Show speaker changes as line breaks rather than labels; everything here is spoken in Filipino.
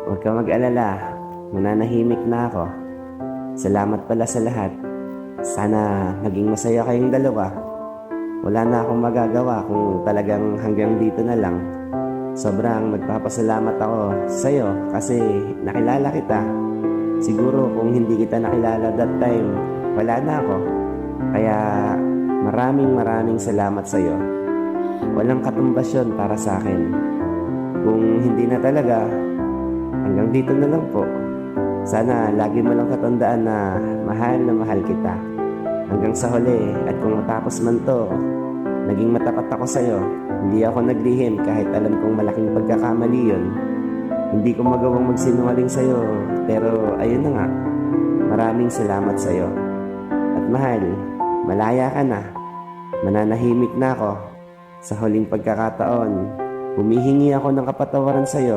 Huwag ka mag-alala. Mananahimik na ako. Salamat pala sa lahat. Sana maging masaya kayong dalawa. Wala na akong magagawa kung talagang hanggang dito na lang. Sobrang nagpapasalamat ako sa'yo kasi nakilala kita. Siguro kung hindi kita nakilala that time, wala na ako. Kaya maraming salamat sa'yo. Walang katumbas yun para sa akin. Kung hindi na talaga, hanggang dito na lang po. Sana lagi mo lang katandaan na mahal kita. Hanggang sa huli, at kung matapos man to, naging matapat ako sa'yo. Hindi ako naglihim kahit alam kong malaking pagkakamali yun. Hindi ko magawang magsinungaling sa'yo, pero ayun na nga. Maraming salamat sa'yo. At mahal, malaya ka na. Mananahimik na ako. Sa huling pagkakataon, humihingi ako ng kapatawaran sa'yo.